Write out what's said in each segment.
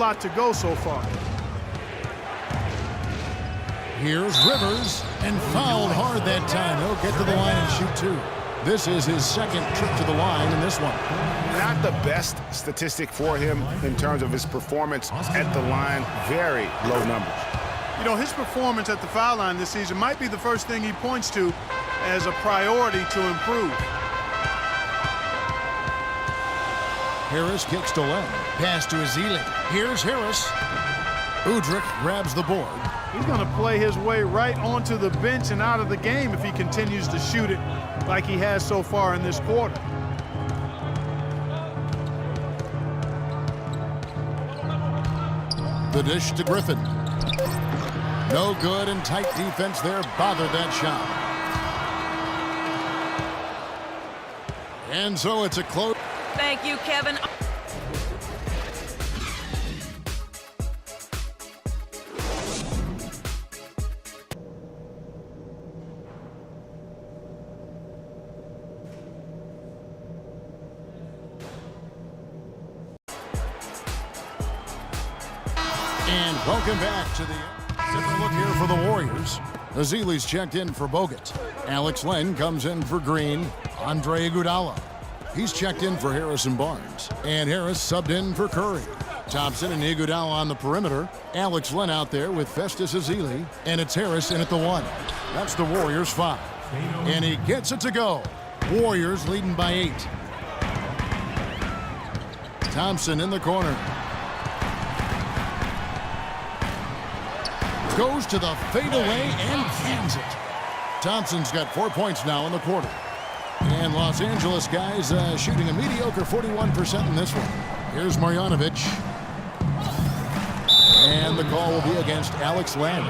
lot to go so far. Here's Rivers, and fouled hard that time. He'll get to the line and shoot two. This is his second trip to the line in this one. Not the best statistic for him in terms of his performance at the line. Very low numbers. You know, his performance at the foul line this season might be the first thing he points to as a priority to improve. Harris kicks to Len. Pass to Ezeli. Here's Harris. Udrih grabs the board. He's going to play his way right onto the bench and out of the game if he continues to shoot it like he has so far in this quarter. The dish to Griffin. No good, and tight defense there bothered that shot. And so it's a close. Thank you, Kevin. And welcome back to the different look here for the Warriors. Ezeli's checked in for Bogut. Alex Len comes in for Green. Andre Iguodala. He's checked in for Harrison Barnes. And Harris subbed in for Curry. Thompson and Iguodala on the perimeter. Alex Len out there with Festus Ezeli. And it's Harris in at the one. That's the Warriors' 5. And he gets it to go. Warriors leading by 8. Thompson in the corner. Goes to the fadeaway and cans it. Thompson's got 4 points now in the quarter. And Los Angeles guys shooting a mediocre 41% in this one. Here's Marjanovic. And the call will be against Alex Len.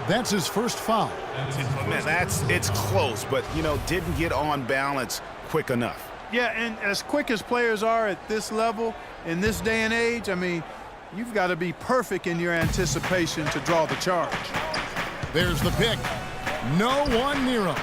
That's his first foul. Man, it's close, but, you know, didn't get on balance quick enough. Yeah, and as quick as players are at this level, in this day and age, I mean, you've got to be perfect in your anticipation to draw the charge. There's the pick. No one near him.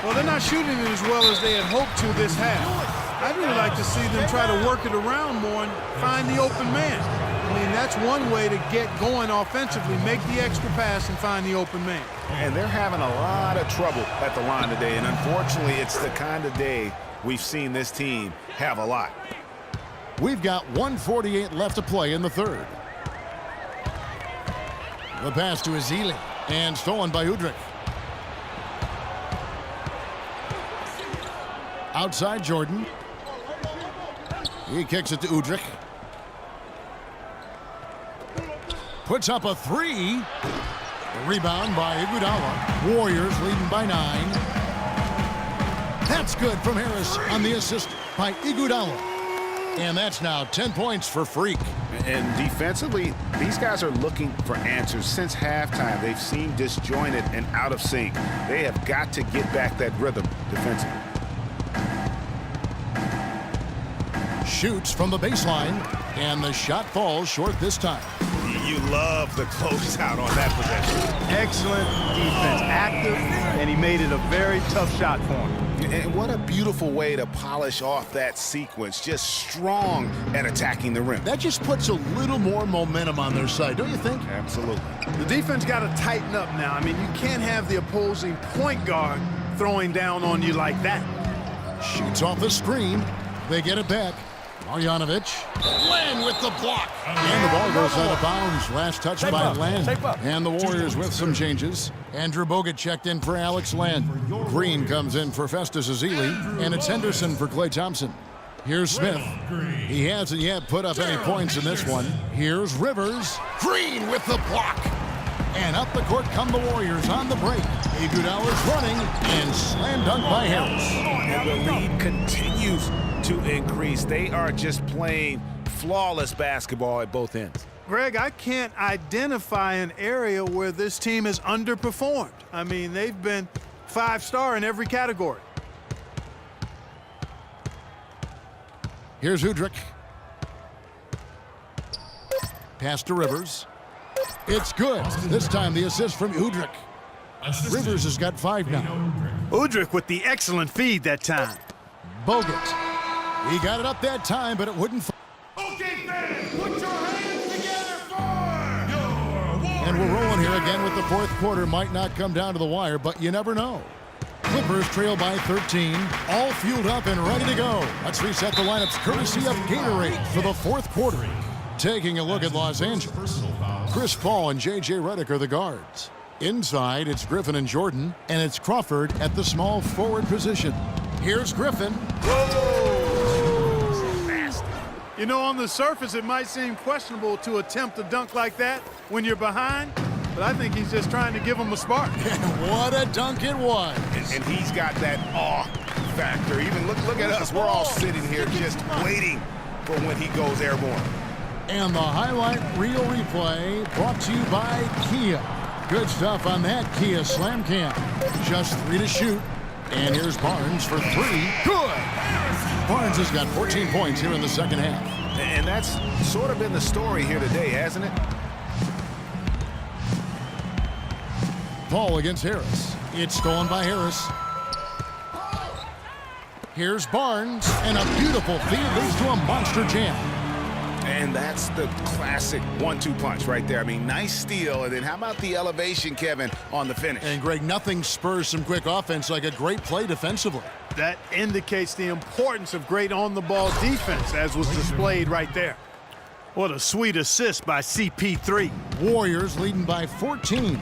Well, they're not shooting it as well as they had hoped to this half. I'd really like to see them try to work it around more and find the open man. I mean, that's one way to get going offensively, make the extra pass and find the open man. And they're having a lot of trouble at the line today, and unfortunately, it's the kind of day we've seen this team have a lot. We've got 1:48 left to play in the third. The pass to Ezeli, and stolen by Udrih. Outside Jordan. He kicks it to Udrih. Puts up a 3. The rebound by Iguodala. Warriors leading by 9. That's good from Harris on the assist by Iguodala. And that's now 10 points for Freak. And defensively, these guys are looking for answers. Since halftime, they've seemed disjointed and out of sync. They have got to get back that rhythm defensively. Shoots from the baseline, and the shot falls short this time. You love the closeout on that possession. Excellent defense, active, and he made it a very tough shot for him. And what a beautiful way to polish off that sequence. Just strong at attacking the rim. That just puts a little more momentum on their side, don't you think? Absolutely. The defense got to tighten up now. I mean, you can't have the opposing point guard throwing down on you like that. Shoots off the screen. They get it back. Marjanovic. Len with the block. And the ball goes out of bounds. Last touch by Len. And the Warriors with some changes. Andrew Bogut checked in for Alex Len. Green comes in for Festus Ezeli. And it's Henderson for Klay Thompson. Here's Smith. He hasn't yet put up any points in this one. Here's Rivers. Green with the block. And up the court come the Warriors on the break. Iguodala's running and slam dunk by Harris. And the lead continues to increase. They are just playing flawless basketball at both ends. Greg, I can't identify an area where this team has underperformed. I mean, they've been 5-star in every category. Here's Udrih. Pass to Rivers. It's good. This time the assist from Udrih. Rivers has got 5 now. Udrih with the excellent feed that time. Bogut. He got it up that time, but it wouldn't. Okay, fans, put your hands And we're rolling here again with the fourth quarter. Might not come down to the wire, but you never know. Clippers trail by 13, all fueled up and ready to go. Let's reset the lineups courtesy of Gatorade for the fourth quarter. Taking a look at Los Angeles, Chris Paul and J.J. Redick are the guards. Inside, it's Griffin and Jordan, and it's Crawford at the small forward position. Here's Griffin. You know, on the surface, it might seem questionable to attempt a dunk like that when you're behind, but I think he's just trying to give him a spark. And what a dunk it was. And he's got that awe factor. Even look at us. We're all sitting here just waiting for when he goes airborne. And the highlight reel replay brought to you by Kia. Good stuff on that Kia Slam Cam. Just 3 to shoot. And here's Barnes for 3. Good! Barnes has got 14 points here in the second half. And that's sort of been the story here today, hasn't it? Paul against Harris. It's stolen by Harris. Here's Barnes, and a beautiful feed leads to a monster jam. And that's the classic 1-2 punch right there. I mean, nice steal, and then how about the elevation, Kevin, on the finish? And, Greg, nothing spurs some quick offense like a great play defensively. That indicates the importance of great on-the-ball defense, as was displayed right there. What a sweet assist by CP3. Warriors leading by 14.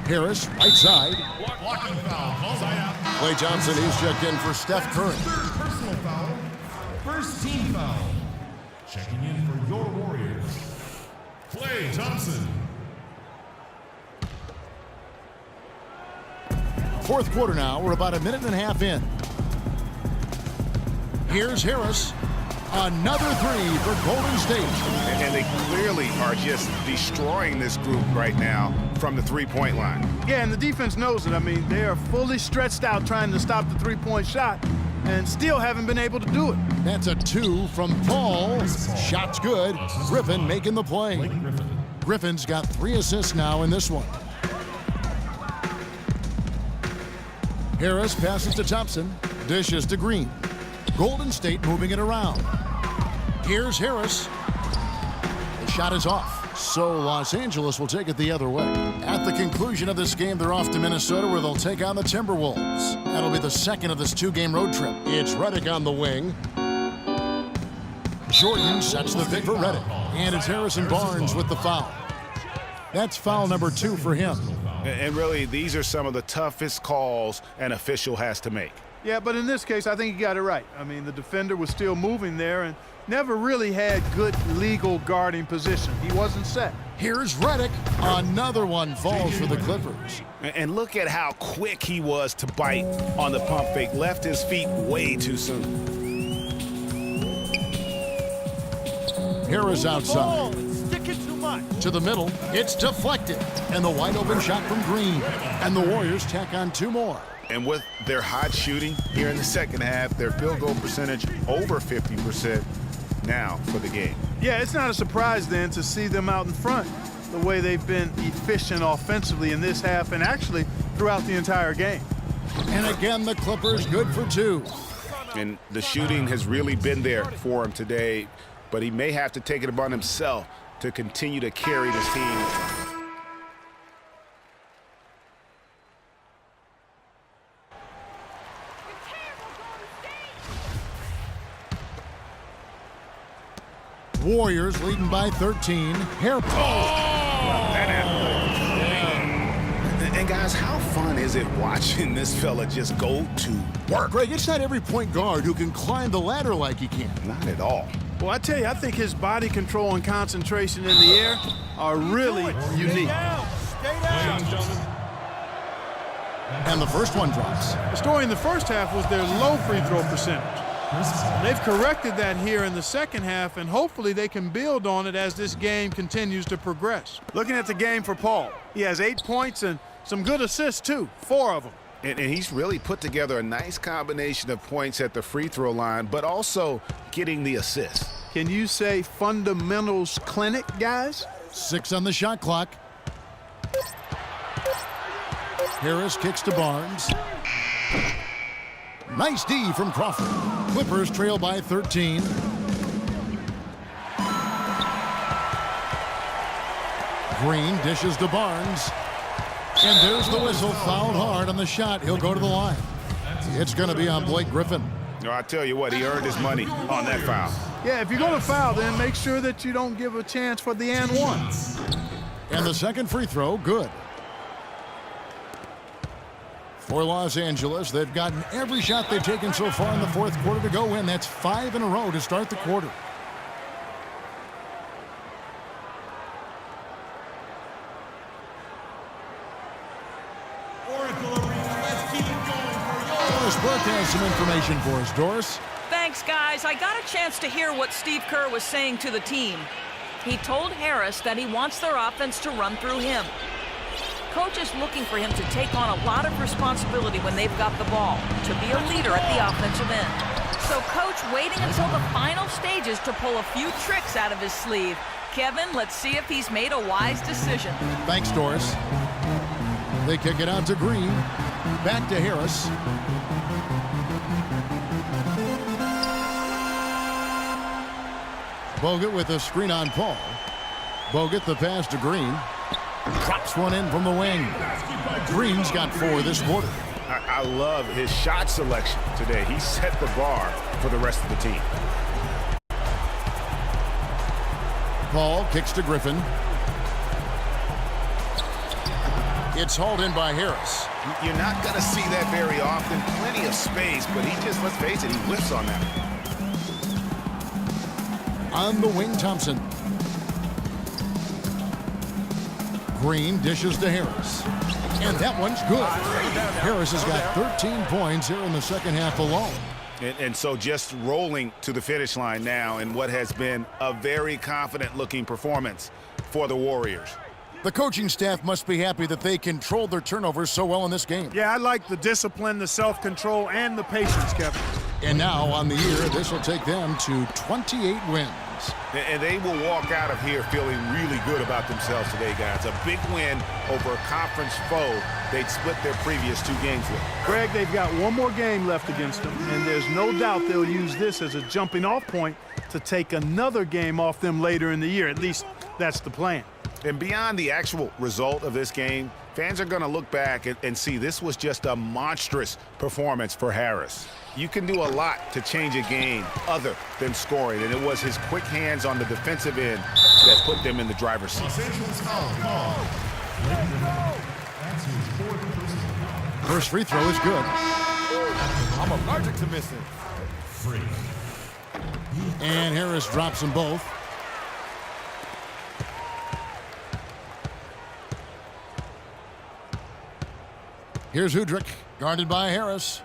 Harris, right side. Blocking foul. Klay Thompson, he's checked in for Steph Curry. Third personal foul. First team foul. Checking in for your Warriors, Klay Thompson. Fourth quarter now. We're about a minute and a half in. Here's Harris. Another 3 for Golden State. And they clearly are just destroying this group right now from the three-point line. Yeah, and the defense knows it. I mean, they are fully stretched out trying to stop the three-point shot and still haven't been able to do it. That's a 2 from Paul. Shot's good. Griffin making the play. Griffin's got 3 assists now in this one. Harris passes to Thompson. Dishes to Green. Golden State moving it around. Here's Harris. The shot is off. So Los Angeles will take it the other way. At the conclusion of this game, they're off to Minnesota where they'll take on the Timberwolves. That'll be the second of this 2-game road trip. It's Redick on the wing. Jordan sets the pick for Redick. And it's Harrison Barnes with the foul. That's foul number 2 for him. And really, these are some of the toughest calls an official has to make. Yeah, but in this case, I think he got it right. I mean, the defender was still moving there and never really had good legal guarding position. He wasn't set. Here's Redick. Another one falls for the Clippers. And look at how quick he was to bite on the pump fake. Left his feet way too soon. Harris outside. Sticking too much. To the middle. It's deflected. And the wide open shot from Green. And the Warriors tack on 2 more. And with their hot shooting here in the second half, their field goal percentage over 50% now for the game. Yeah, it's not a surprise then to see them out in front the way they've been efficient offensively in this half and actually throughout the entire game. And again, the Clippers good for 2. And the shooting has really been there for him today, but he may have to take it upon himself to continue to carry this team. Warriors leading by 13. Hair post. And guys, how fun is it watching this fella just go to work? Greg, it's not every point guard who can climb the ladder like he can. Not at all. Well, I tell you, I think his body control and concentration in the air are really unique. And the first one drops. The story in the first half was their low free throw percentage. They've corrected that here in the second half, and hopefully they can build on it as this game continues to progress. Looking at the game for Paul, he has 8 points and some good assists too, 4 of them. And he's really put together a nice combination of points at the free throw line, but also getting the assist. Can you say fundamentals clinic, guys? 6 on the shot clock. Harris kicks to Barnes. Nice D from Crawford. Clippers trail by 13. Green dishes to Barnes. And there's the whistle, fouled hard on the shot. He'll go to the line. It's going to be on Blake Griffin. No, I tell you what, he earned his money on that foul. Yeah, if you're going to foul, then make sure that you don't give a chance for the and one. And the second free throw, good. For Los Angeles, they've gotten every shot they've taken so far in the fourth quarter to go in. That's 5 in a row to start the quarter. Doris Burke has some information for us. Doris? Thanks, guys. I got a chance to hear what Steve Kerr was saying to the team. He told Harris that he wants their offense to run through him. Coach is looking for him to take on a lot of responsibility when they've got the ball, to be a leader at the offensive end. So Coach waiting until the final stages to pull a few tricks out of his sleeve. Kevin, let's see if he's made a wise decision. Thanks, Doris. They kick it out to Green. Back to Harris. Bogut with a screen on Paul. Bogut the pass to Green. Drops one in from the wing. Green's got 4 this quarter. I love his shot selection today. He set the bar for the rest of the team. Paul kicks to Griffin. It's hauled in by Harris. You're not going to see that very often. Plenty of space, but he just, let's face it, he whiffs on that. On the wing, Thompson. Green dishes to Harris. And that one's good. Harris has got 13 points here in the second half alone. And so just rolling to the finish line now in what has been a very confident-looking performance for the Warriors. The coaching staff must be happy that they controlled their turnovers so well in this game. Yeah, I like the discipline, the self-control, and the patience, Kevin. And now on the year, this will take them to 28 wins. And they will walk out of here feeling really good about themselves today, guys. A big win over a conference foe they'd split their previous 2 games with. Greg, they've got one more game left against them, and there's no doubt they'll use this as a jumping-off point to take another game off them later in the year. At least that's the plan. And beyond the actual result of this game, fans are going to look back and see this was just a monstrous performance for Harris. You can do a lot to change a game other than scoring, and it was his quick hands on the defensive end that put them in the driver's seat. First free throw is good. I'm allergic to missing. Free. And Harris drops them both. Here's Hudrick, guarded by Harris.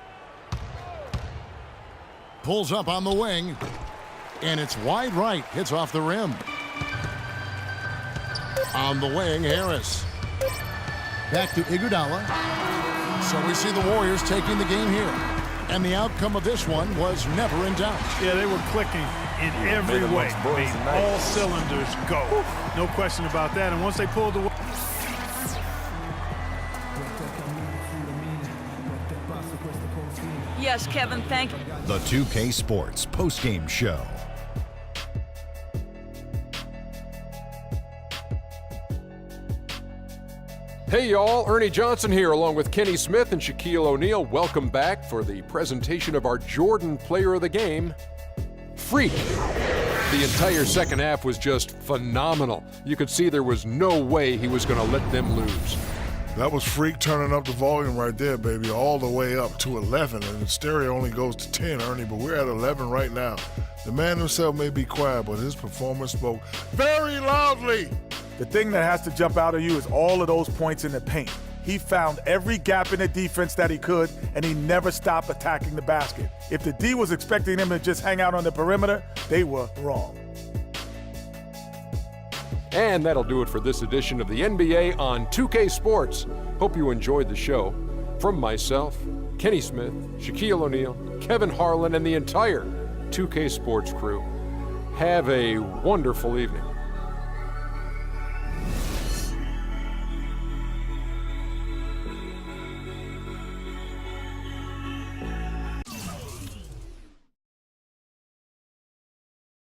Pulls up on the wing, and it's wide right. Hits off the rim. On the wing, Harris. Back to Iguodala. So we see the Warriors taking the game here. And the outcome of this one was never in doubt. Yeah, they were clicking in every way. Made all cylinders go. No question about that. And once they pulled away. Yes, Kevin, thank you. The 2K Sports postgame show. Hey y'all, Ernie Johnson here along with Kenny Smith and Shaquille O'Neal. Welcome back for the presentation of our Jordan Player of the Game, Freak. The entire second half was just phenomenal. You could see there was no way he was going to let them lose. That was Freak turning up the volume right there, baby, all the way up to 11. And the stereo only goes to 10, Ernie, but we're at 11 right now. The man himself may be quiet, but his performance spoke very loudly. The thing that has to jump out of you is all of those points in the paint. He found every gap in the defense that he could, and he never stopped attacking the basket. If the D was expecting him to just hang out on the perimeter, they were wrong. And that'll do it for this edition of the NBA on 2K Sports. Hope you enjoyed the show. From myself, Kenny Smith, Shaquille O'Neal, Kevin Harlan, and the entire 2K Sports crew, have a wonderful evening.